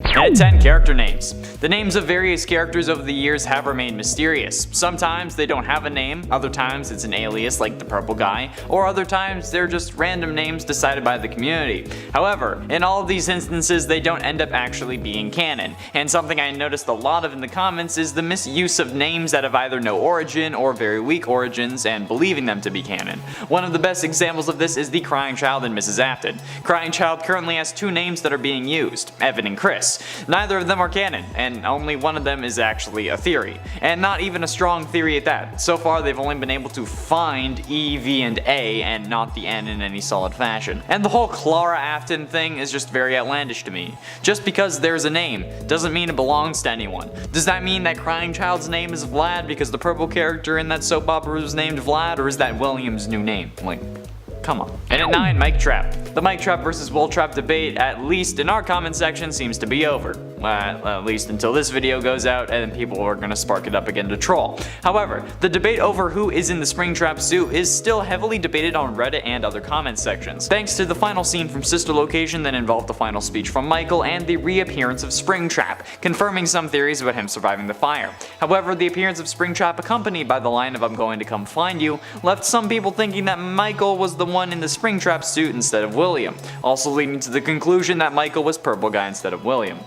And at 10, character names. The names of various characters over the years have remained mysterious. Sometimes they don't have a name, other times it's an alias like the purple guy, or other times they're just random names decided by the community. However, in all of these instances they don't end up actually being canon, and something I noticed a lot of in the comments is the misuse of names that have either no origin or very weak origins and believing them to be canon. One of the best examples of this is the Crying Child and Mrs. Afton. Crying Child currently has two names that are being used, Evan and Chris. Neither of them are canon, and only one of them is actually a theory, and not even a strong theory at that. So far they've only been able to find E, V, and A, and not the N in any solid fashion. And the whole Clara Afton thing is just very outlandish to me. Just because there's a name doesn't mean it belongs to anyone. Does that mean that Crying Child's name is Vlad because the purple character in that soap opera was named Vlad, or is that William's new name? Like, come on. And at 9, Mic Trap. The Mic Trap versus Will Trap debate, at least in our comment section, seems to be over. At least until this video goes out and people are gonna spark it up again to troll. However, the debate over who is in the Springtrap suit is still heavily debated on Reddit and other comment sections, thanks to the final scene from Sister Location that involved the final speech from Michael and the reappearance of Springtrap, confirming some theories about him surviving the fire. However, the appearance of Springtrap accompanied by the line of "I'm going to come find you" left some people thinking that Michael was the one in the Springtrap suit instead of William, also leading to the conclusion that Michael was Purple Guy instead of William.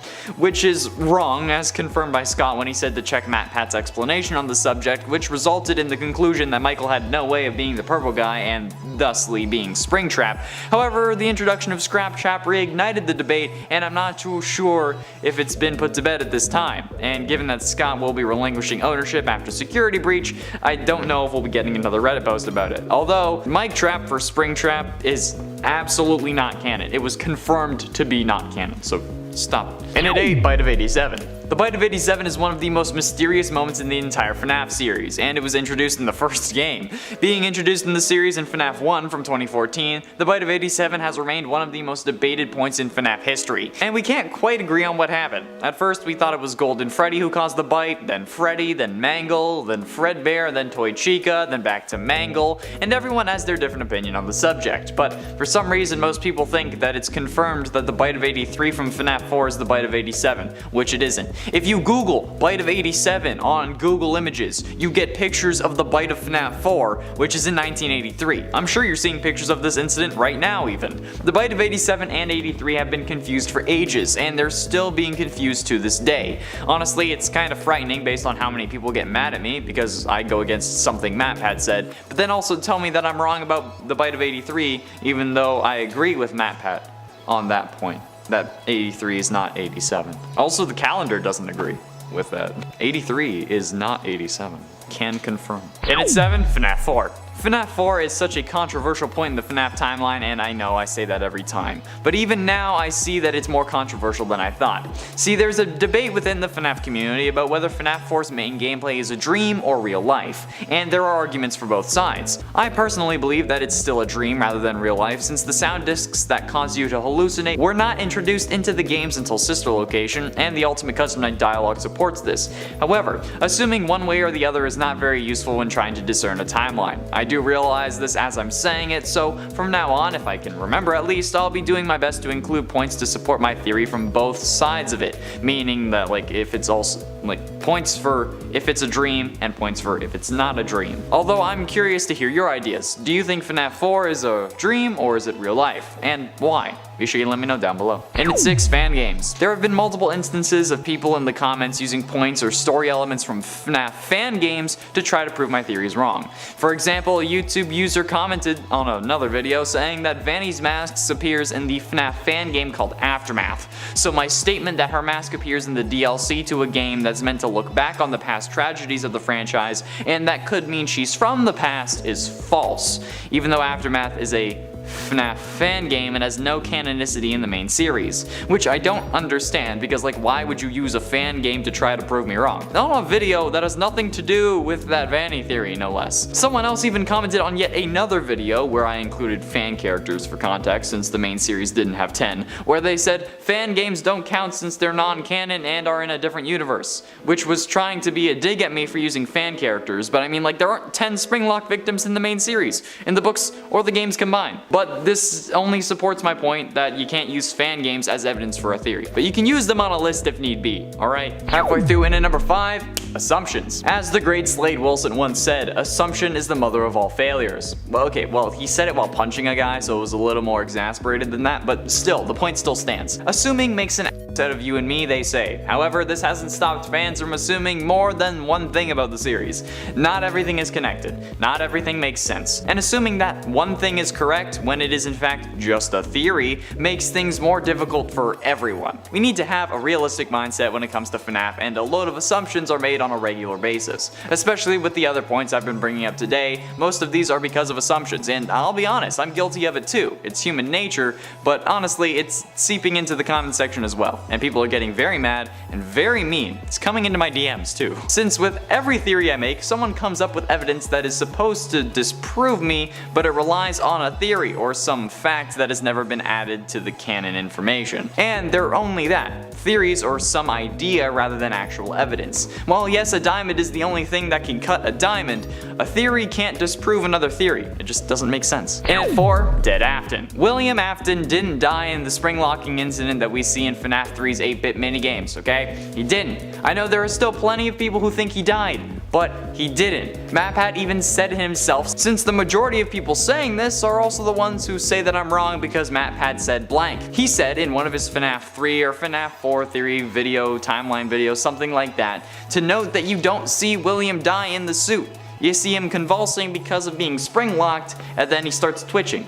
Which is wrong, as confirmed by Scott when he said to check Matt Pat's explanation on the subject, which resulted in the conclusion that Michael had no way of being the purple guy and thusly being Springtrap. However, the introduction of Scrap Trap reignited the debate, and I'm not too sure if it's been put to bed at this time. And given that Scott will be relinquishing ownership after security breach, I don't know if we'll be getting another Reddit post about it. Although, Mic Trap for Springtrap is absolutely not canon. It was confirmed to be not canon, so stop. And at 8, Bite of 87. The Bite of 87 is one of the most mysterious moments in the entire FNAF series, and it was introduced in the first game. Being introduced in the series in FNAF 1 from 2014, the Bite of 87 has remained one of the most debated points in FNAF history, and we can't quite agree on what happened. At first we thought it was Golden Freddy who caused the bite, then Freddy, then Mangle, then Fredbear, then Toy Chica, then back to Mangle, and everyone has their different opinion on the subject, but for some reason most people think that it's confirmed that the Bite of 83 from FNAF 4 is the Bite of 87, which it isn't. If you Google Bite of 87 on Google Images, you get pictures of the Bite of FNAF 4, which is in 1983. I'm sure you're seeing pictures of this incident right now even. The Bite of 87 and 83 have been confused for ages, and they're still being confused to this day. Honestly, it's kind of frightening based on how many people get mad at me because I go against something MatPat said, but then also tell me that I'm wrong about the Bite of 83, even though I agree with MatPat on that point. That 83 is not 87. Also, the calendar doesn't agree with that. 83 is not 87. Can confirm. And at 7, FNAF 4. FNAF 4 is such a controversial point in the FNAF timeline, and I know I say that every time. But even now I see that it's more controversial than I thought. See, there's a debate within the FNAF community about whether FNAF 4's main gameplay is a dream or real life, and there are arguments for both sides. I personally believe that it's still a dream rather than real life, since the sound discs that cause you to hallucinate were not introduced into the games until Sister Location, and the Ultimate Custom Night dialogue supports this. However, assuming one way or the other is not very useful when trying to discern a timeline. I do realize this as I'm saying it, so from now on, if I can remember at least, I'll be doing my best to include points to support my theory from both sides of it, meaning that like if it's also like points for if it's a dream and points for if it's not a dream. Although I'm curious to hear your ideas. Do you think FNAF 4 is a dream or is it real life? And why? Be sure you let me know down below. And at 6, fan games. There have been multiple instances of people in the comments using points or story elements from FNAF fan games to try to prove my theories wrong. For example, a YouTube user commented on another video saying that Vanny's mask appears in the FNAF fan game called Aftermath. So my statement that her mask appears in the DLC to a game that's meant to look back on the past tragedies of the franchise and that could mean she's from the past is false, even though Aftermath is a FNAF fan game and has no canonicity in the main series, which I don't understand because like why would you use a fan game to try to prove me wrong? On a video that has nothing to do with that Vanny theory, no less. Someone else even commented on yet another video where I included fan characters for context since the main series didn't have 10, where they said fan games don't count since they're non-canon and are in a different universe, which was trying to be a dig at me for using fan characters, but I mean like there aren't 10 Springlock victims in the main series, in the books or the games combined. But But this only supports my point that you can't use fan games as evidence for a theory, but you can use them on a list if need be, alright? Halfway through in at number 5, assumptions. As the great Slade Wilson once said, assumption is the mother of all failures. Well, okay, he said it while punching a guy, so it was a little more exasperated than that, but still, the point still stands. Assuming makes an out of you and me, they say. However, this hasn't stopped fans from assuming more than one thing about the series. Not everything is connected. Not everything makes sense. And assuming that one thing is correct when it is in fact just a theory makes things more difficult for everyone. We need to have a realistic mindset when it comes to FNAF, and a load of assumptions are made on a regular basis. Especially with the other points I've been bringing up today, most of these are because of assumptions, and I'll be honest, I'm guilty of it too. It's human nature, but honestly, it's seeping into the comment section as well. And people are getting very mad and very mean. It's coming into my DMs too. Since with every theory I make, someone comes up with evidence that is supposed to disprove me, but it relies on a theory or some fact that has never been added to the canon information. And they're only that. Theories or some idea rather than actual evidence. While yes, a diamond is the only thing that can cut a diamond, a theory can't disprove another theory. It just doesn't make sense. And at 4, Dead Afton. William Afton didn't die in the spring locking incident that we see in FNAF 3's 8-bit minigames, okay? He didn't. I know there are still plenty of people who think he died, but he didn't. MapHat even said it himself, since the majority of people saying this are also the ones who say that I'm wrong because MapHat said blank. He said in one of his FNAF 3 or FNAF 4 theory video, timeline video, something like that, to note that you don't see William die in the suit. You see him convulsing because of being spring locked, and then he starts twitching.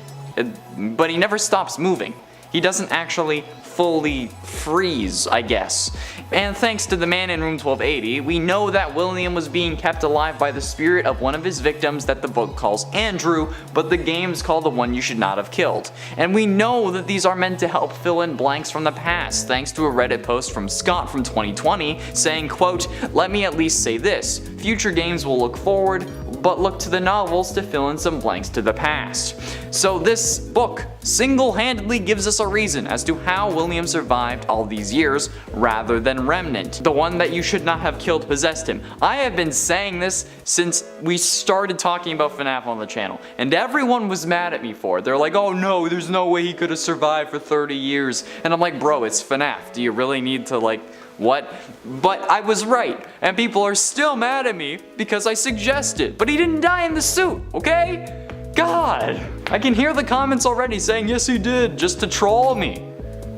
But he never stops moving. He doesn't actually fully freeze, I guess. And thanks to the man in room 1280, we know that William was being kept alive by the spirit of one of his victims that the book calls Andrew, but the games call the one you should not have killed. And we know that these are meant to help fill in blanks from the past, thanks to a Reddit post from Scott from 2020 saying, quote, "Let me at least say this, future games will look forward, but look to the novels to fill in some blanks to the past." So this book single-handedly gives us a reason as to how William survived all these years rather than Remnant. The one that you should not have killed possessed him. I have been saying this since we started talking about FNAF on the channel, and everyone was mad at me for it. They're like, oh no, there's no way he could have survived for 30 years. And I'm like, bro, it's FNAF. Do you really need to what? But I was right, and people are still mad at me because I suggested. But he didn't die in the suit, okay? God! I can hear the comments already saying, yes he did, just to troll me.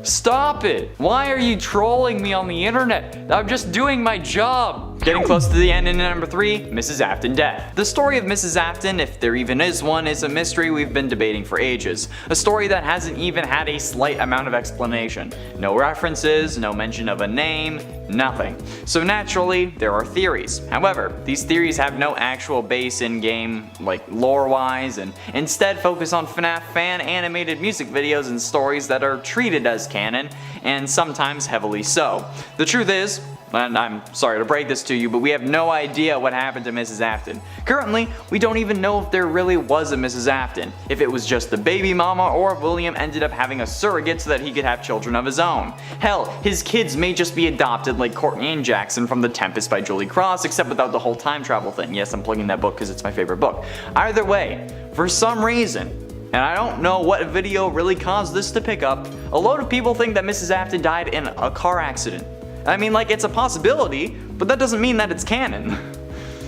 Stop it! Why are you trolling me on the internet? I'm just doing my job. Getting close to the end in number 3, Mrs. Afton death. The story of Mrs. Afton, if there even is one, is a mystery we've been debating for ages. A story that hasn't even had a slight amount of explanation. No references, no mention of a name, nothing. So naturally, there are theories. However, these theories have no actual base in game, like lore-wise, and instead focus on FNAF fan animated music videos and stories that are treated as canon, and sometimes heavily so. The truth is, and I'm sorry to break this to you, but we have no idea what happened to Mrs. Afton. Currently, we don't even know if there really was a Mrs. Afton, if it was just the baby mama, or if William ended up having a surrogate so that he could have children of his own. Hell, his kids may just be adopted like Courtney and Jackson from The Tempest by Julie Cross, except without the whole time travel thing. Yes, I'm plugging that book because it's my favorite book. Either way, for some reason, and I don't know what video really caused this to pick up, a load of people think that Mrs. Afton died in a car accident. I mean, it's a possibility, but that doesn't mean that it's canon.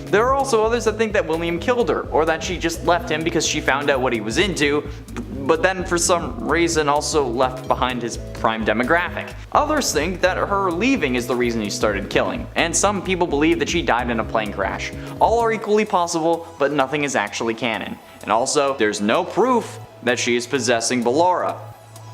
There are also others that think that William killed her, or that she just left him because she found out what he was into, but then for some reason also left behind his prime demographic. Others think that her leaving is the reason he started killing, and some people believe that she died in a plane crash. All are equally possible, but nothing is actually canon. And also, there's no proof that she is possessing Ballora,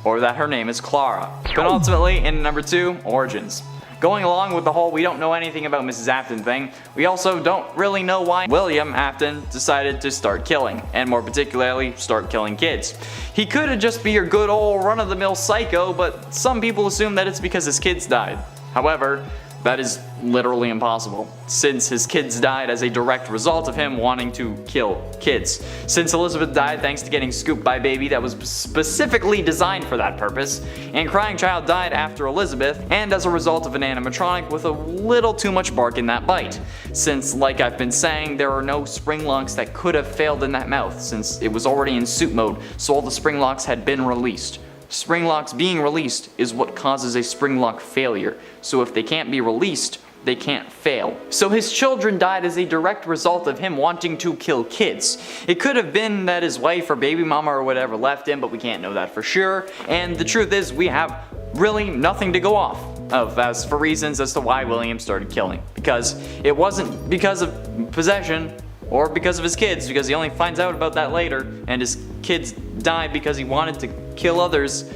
or that her name is Clara. But ultimately, in number 2, origins. Going along with the whole we don't know anything about Mrs. Afton thing, we also don't really know why William Afton decided to start killing, and more particularly, start killing kids. He could have just be your good old run-of-the-mill psycho, but some people assume that it's because his kids died. However, That is literally impossible, since his kids died as a direct result of him wanting to kill kids. Since Elizabeth died thanks to getting scooped by a baby that was specifically designed for that purpose, and Crying Child died after Elizabeth, and as a result of an animatronic with a little too much bark in that bite. Since, like I've been saying, there are no spring locks that could have failed in that mouth, since it was already in suit mode, so all the spring locks had been released. Spring locks being released is what causes a spring lock failure, so if they can't be released, they can't fail. So his children died as a direct result of him wanting to kill kids. It could have been that his wife or baby mama or whatever left him, but we can't know that for sure, and the truth is we have really nothing to go off of as for reasons as to why William started killing, because it wasn't because of possession or because of his kids, because he only finds out about that later, and his kids died because he wanted to kill others.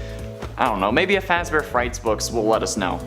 I don't know, maybe a Fazbear Frights books will let us know.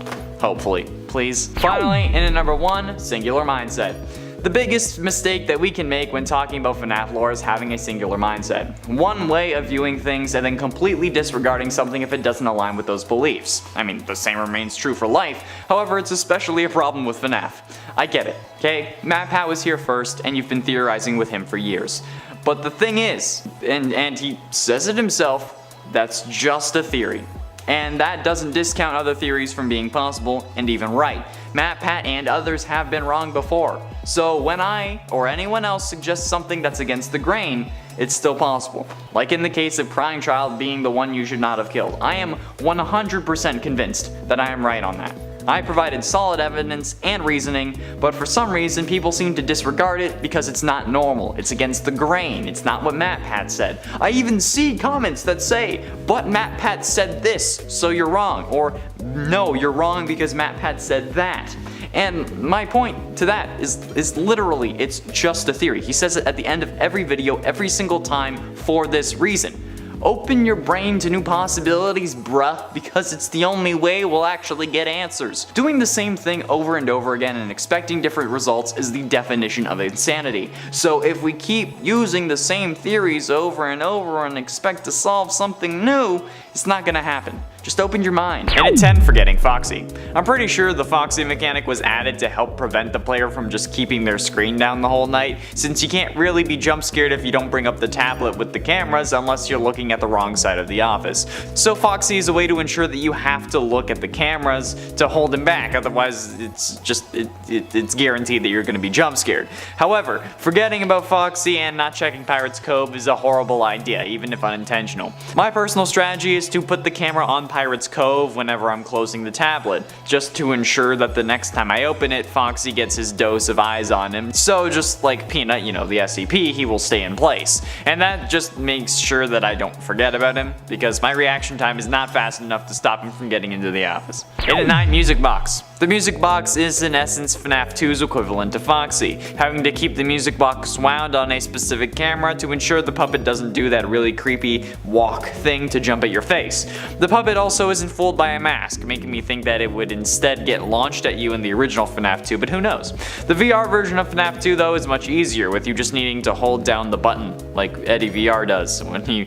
Hopefully, please. Finally, in at number 1, singular mindset. The biggest mistake that we can make when talking about FNAF lore is having a singular mindset. One way of viewing things and then completely disregarding something if it doesn't align with those beliefs. I mean, the same remains true for life, however it's especially a problem with FNAF. I get it, okay? MatPat was here first and you've been theorizing with him for years. But the thing is, and he says it himself, that's just a theory. And that doesn't discount other theories from being possible and even right. MatPat and others have been wrong before. So when I or anyone else suggests something that's against the grain, it's still possible. Like in the case of Crying Child being the one you should not have killed. I am 100% convinced that I am right on that. I provided solid evidence and reasoning, but for some reason people seem to disregard it because it's not normal, it's against the grain, it's not what MatPat said. I even see comments that say, but MatPat said this, so you're wrong, or no, you're wrong because MatPat said that. And my point to that is literally, it's just a theory. He says it at the end of every video, every single time, for this reason. Open your brain to new possibilities, bruh, because it's the only way we'll actually get answers. Doing the same thing over and over again and expecting different results is the definition of insanity. So if we keep using the same theories over and over and expect to solve something new, it's not gonna happen. Just open your mind. And at 10 for getting Foxy. I'm pretty sure the Foxy mechanic was added to help prevent the player from just keeping their screen down the whole night, since you can't really be jump scared if you don't bring up the tablet with the cameras unless you're looking at the wrong side of the office. So Foxy is a way to ensure that you have to look at the cameras to hold him back, otherwise it's guaranteed that you're gonna be jump scared. However, forgetting about Foxy and not checking Pirate's Cove is a horrible idea, even if unintentional. My personal strategy is to put the camera on Pirate's Cove whenever I'm closing the tablet, just to ensure that the next time I open it, Foxy gets his dose of eyes on him. So just like Peanut, you know, the SCP, he will stay in place. And that just makes sure that I don't forget about him, because my reaction time is not fast enough to stop him from getting into the office. In at 9, music box. The music box is in essence FNAF 2's equivalent to Foxy, having to keep the music box wound on a specific camera to ensure the puppet doesn't do that really creepy walk thing to jump at your face. The puppet also isn't fooled by a mask, making me think that it would instead get launched at you in the original FNAF 2, but who knows. The VR version of FNAF 2 though is much easier, with you just needing to hold down the button like Eddie VR does when he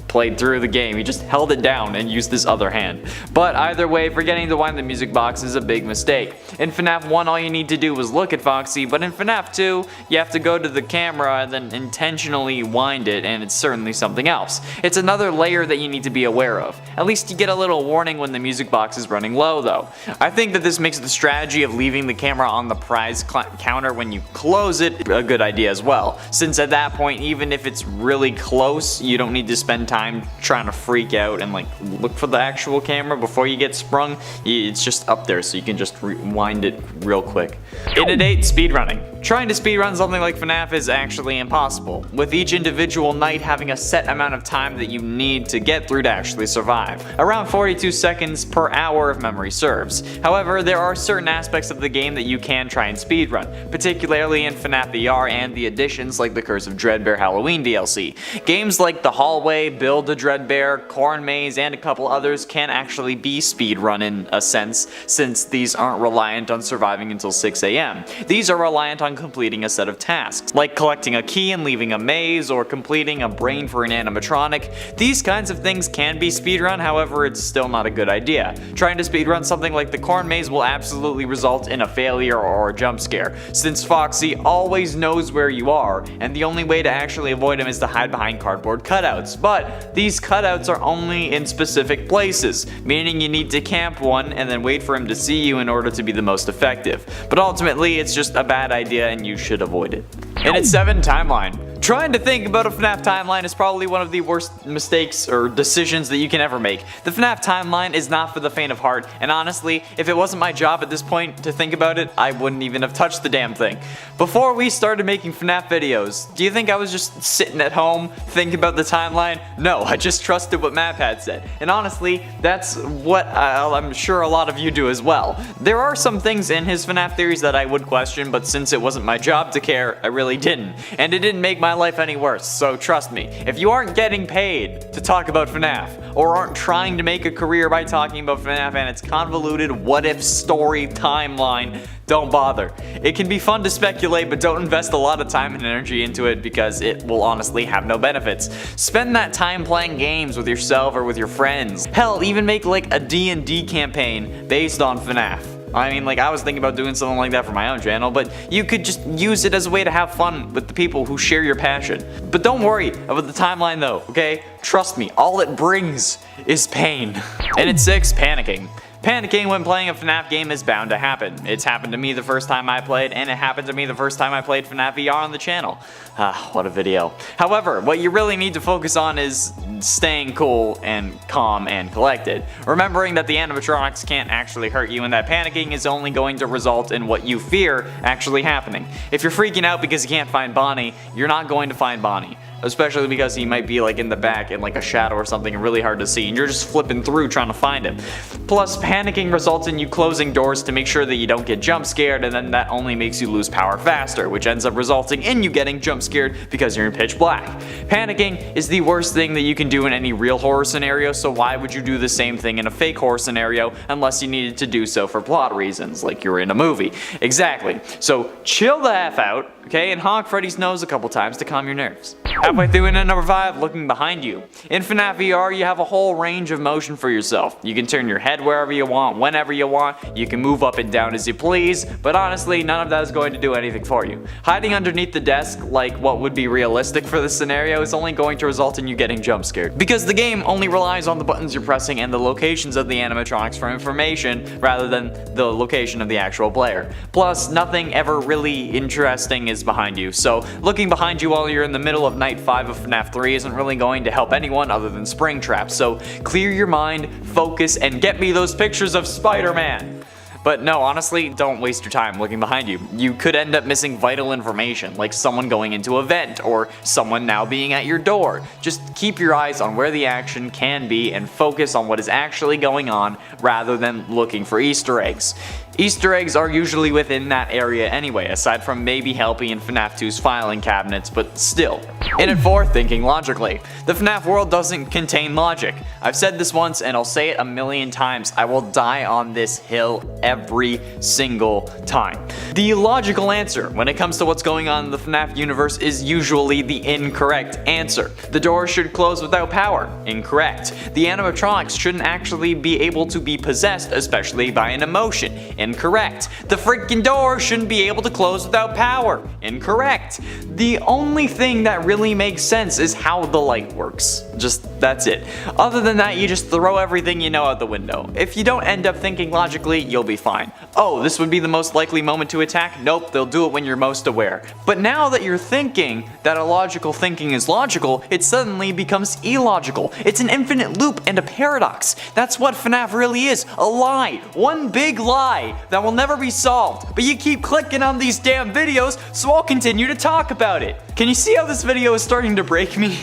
played through the game. He just held it down and used his other hand. But either way, forgetting to wind the music box is a big mistake. In FNAF 1 all you need to do was look at Foxy, but in FNAF 2 you have to go to the camera and then intentionally wind it, and it's certainly something else. It's another layer that you need to be aware of. At least you get a little warning when the music box is running low though. I think that this makes the strategy of leaving the camera on the prize counter when you close it a good idea as well, since at that point even if it's really close you don't need to spend time trying to freak out and like look for the actual camera before you get sprung. It's just up there so you can just rewind it real quick. In at 8, speedrunning. Trying to speedrun something like FNAF is actually impossible, with each individual night having a set amount of time that you need to get through to actually survive. Around 42 seconds per hour if memory serves. However, there are certain aspects of the game that you can try and speedrun, particularly in FNAF VR and the additions like the Curse of Dreadbear Halloween DLC. Games like The Hallway, Build a Dreadbear, Corn Maze, and a couple others can actually be speedrun in a sense, since these aren't reliant on surviving until 6 AM. These are reliant on completing a set of tasks, like collecting a key and leaving a maze, or completing a brain for an animatronic. These kinds of things can be speedrun, however it's still not a good idea. Trying to speedrun something like the Corn Maze will absolutely result in a failure or a jump scare, since Foxy always knows where you are, and the only way to actually avoid him is to hide behind cardboard cutouts. But these cutouts are only in specific places, meaning you need to camp one and then wait for him to see you in order to be the most effective. But ultimately, it's just a bad idea and you should avoid it. And it's 7 timeline. Trying to think about a FNAF timeline is probably one of the worst mistakes or decisions that you can ever make. The FNAF timeline is not for the faint of heart, and honestly, if it wasn't my job at this point to think about it, I wouldn't even have touched the damn thing. Before we started making FNAF videos, do you think I was just sitting at home thinking about the timeline? No, I just trusted what MapPad said. And honestly, that's what I'm sure a lot of you do as well. There are some things in his FNAF theories that I would question, but since it wasn't my job to care, I really didn't. And it didn't make my life any worse, so trust me, if you aren't getting paid to talk about FNAF, or aren't trying to make a career by talking about FNAF and its convoluted what-if story timeline, don't bother. It can be fun to speculate, but don't invest a lot of time and energy into it because it will honestly have no benefits. Spend that time playing games with yourself or with your friends. Hell, even make like a D&D campaign based on FNAF. I mean, like, I was thinking about doing something like that for my own channel, but you could just use it as a way to have fun with the people who share your passion. But don't worry about the timeline though, okay? Trust me, all it brings is pain. And at 6, panicking. Panicking when playing a FNAF game is bound to happen. It's happened to me the first time I played, and it happened to me the first time I played FNAF VR on the channel. Ah, what a video. However, what you really need to focus on is staying cool and calm and collected. Remembering that the animatronics can't actually hurt you and that panicking is only going to result in what you fear actually happening. If you're freaking out because you can't find Bonnie, you're not going to find Bonnie. Especially because he might be like in the back in like a shadow or something really hard to see and you're just flipping through trying to find him. Plus, panicking results in you closing doors to make sure that you don't get jump scared, and then that only makes you lose power faster, which ends up resulting in you getting jump scared because you're in pitch black. Panicking is the worst thing that you can do in any real horror scenario, so why would you do the same thing in a fake horror scenario unless you needed to do so for plot reasons, like you're in a movie. Exactly. So chill the F out, okay, and honk Freddy's nose a couple times to calm your nerves. Halfway through in at number 5, looking behind you. In FNAF VR, you have a whole range of motion for yourself. You can turn your head wherever you want, whenever you want, you can move up and down as you please, but honestly, none of that is going to do anything for you. Hiding underneath the desk, like what would be realistic for this scenario, is only going to result in you getting jump scared. Because the game only relies on the buttons you're pressing and the locations of the animatronics for information, rather than the location of the actual player. Plus, nothing ever really interesting is behind you, so looking behind you while you're in the middle of Night 5 of FNAF 3 isn't really going to help anyone other than Springtrap, so clear your mind, focus, and get me those pictures of Spider-Man. But no, honestly, don't waste your time looking behind you. You could end up missing vital information, like someone going into a vent, or someone now being at your door. Just keep your eyes on where the action can be and focus on what is actually going on, rather than looking for Easter eggs. Easter eggs are usually within that area anyway, aside from maybe helping in FNAF 2's filing cabinets, but still. In at 4, thinking logically. The FNAF world doesn't contain logic. I've said this once and I'll say it a million times. I will die on this hill every single time. The logical answer when it comes to what's going on in the FNAF universe is usually the incorrect answer. The door should close without power. Incorrect. The animatronics shouldn't actually be able to be possessed, especially by an emotion. Incorrect. The freaking door shouldn't be able to close without power. Incorrect. The only thing that really makes sense is how the light works. Just, that's it. Other than that, you just throw everything you know out the window. If you don't end up thinking logically, you'll be fine. Oh, this would be the most likely moment to attack? Nope, they'll do it when you're most aware. But now that you're thinking that a logical thinking is logical, it suddenly becomes illogical. It's an infinite loop and a paradox. That's what FNAF really is, a lie. One big lie that will never be solved. But you keep clicking on these damn videos, so I'll continue to talk about it. Can you see how this video is starting to break me?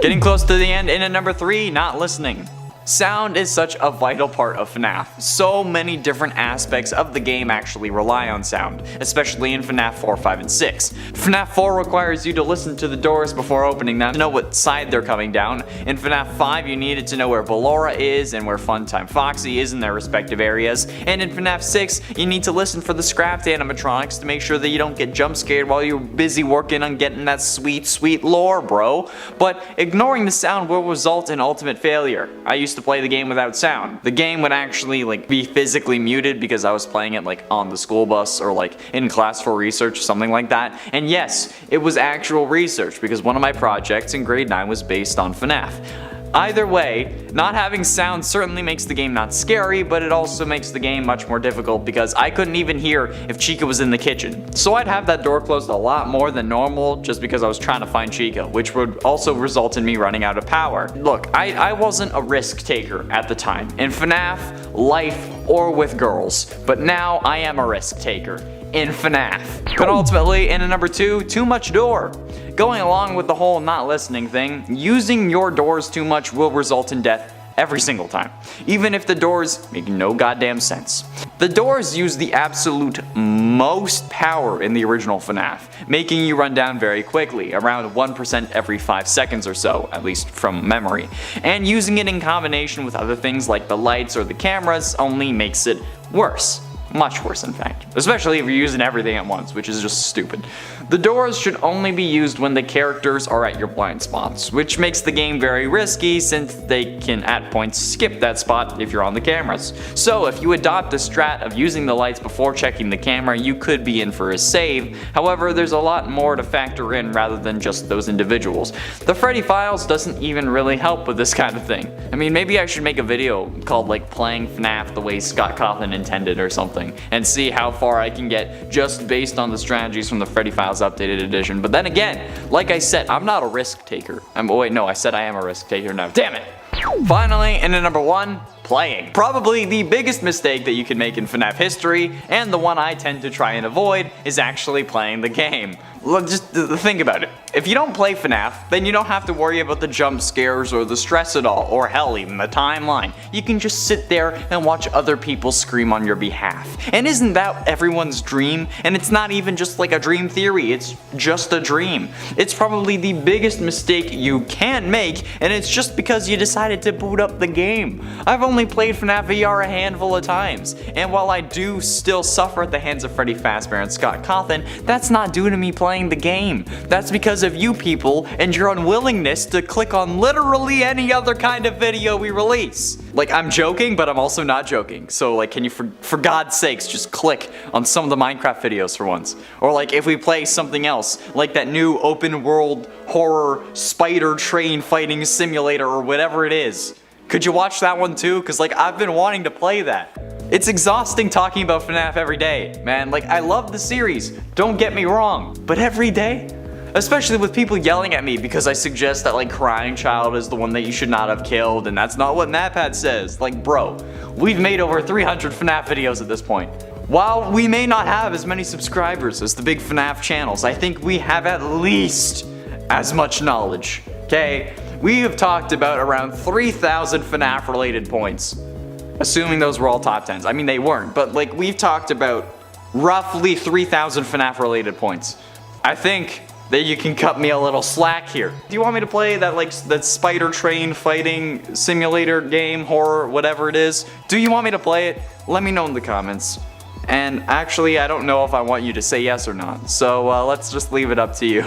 Getting close to the end, in at number 3, not listening. Sound is such a vital part of FNAF. So many different aspects of the game actually rely on sound, especially in FNAF 4, 5, and 6. FNAF 4 requires you to listen to the doors before opening them to know what side they're coming down. In FNAF 5 you needed to know where Ballora is and where Funtime Foxy is in their respective areas. And in FNAF 6 you need to listen for the scrapped animatronics to make sure that you don't get jump scared while you're busy working on getting that sweet lore, bro. But ignoring the sound will result in ultimate failure. I used to play the game without sound. The game would actually be physically muted because I was playing it on the school bus or in class for research, something like that. And yes, it was actual research because one of my projects in grade 9 was based on FNAF. Either way, not having sound certainly makes the game not scary, but it also makes the game much more difficult because I couldn't even hear if Chica was in the kitchen. So I'd have that door closed a lot more than normal just because I was trying to find Chica, which would also result in me running out of power. Look, I wasn't a risk taker at the time, in FNAF, life, or with girls, but now I am a risk taker in FNAF. But ultimately, in number 2, too much door. Going along with the whole not listening thing, using your doors too much will result in death every single time, even if the doors make no goddamn sense. The doors use the absolute most power in the original FNAF, making you run down very quickly, around 1% every 5 seconds or so, at least from memory. And using it in combination with other things like the lights or the cameras only makes it worse. Much worse, in fact. Especially if you're using everything at once, which is just stupid. The doors should only be used when the characters are at your blind spots, which makes the game very risky since they can at points skip that spot if you're on the cameras. So if you adopt the strat of using the lights before checking the camera, you could be in for a save. However, there's a lot more to factor in rather than just those individuals. The Freddy Files doesn't even really help with this kind of thing. I mean, maybe I should make a video called playing FNAF the way Scott Cawthon intended or something, and see how far I can get just based on the strategies from the Freddy Files Updated Edition. But then again, like I said, I'm not a risk taker. Wait, no, I said I am a risk taker now. Damn it! Finally, in number 1, playing. Probably the biggest mistake that you can make in FNAF history, and the one I tend to try and avoid, is actually playing the game. Just think about it. If you don't play FNAF, then you don't have to worry about the jump scares or the stress at all, or hell, even the timeline. You can just sit there and watch other people scream on your behalf. And isn't that everyone's dream? And it's not even just a dream theory, it's just a dream. It's probably the biggest mistake you can make, and it's just because you decided to boot up the game. I've only played FNAF VR a handful of times, and while I do still suffer at the hands of Freddy Fazbear and Scott Cawthon, that's not due to me playing the game. That's because of you people and your unwillingness to click on literally any other kind of video we release. I'm joking, but I'm also not joking. So can you for God's sakes just click on some of the Minecraft videos for once? Or if we play something else, like that new open world horror spider train fighting simulator or whatever it is. Could you watch that one too? Cause I've been wanting to play that. It's exhausting talking about FNAF every day, man. I love the series, don't get me wrong, but every day? Especially with people yelling at me because I suggest that Crying Child is the one that you should not have killed, and that's not what NatPad says. Bro, we've made over 300 FNAF videos at this point. While we may not have as many subscribers as the big FNAF channels, I think we have at least as much knowledge, okay? We have talked about around 3,000 FNAF related points. Assuming those were all top 10s. I mean, they weren't, but we've talked about roughly 3,000 FNAF related points. I think that you can cut me a little slack here. Do you want me to play that spider train fighting simulator game, horror, whatever it is? Do you want me to play it? Let me know in the comments. And actually, I don't know if I want you to say yes or not, so let's just leave it up to you.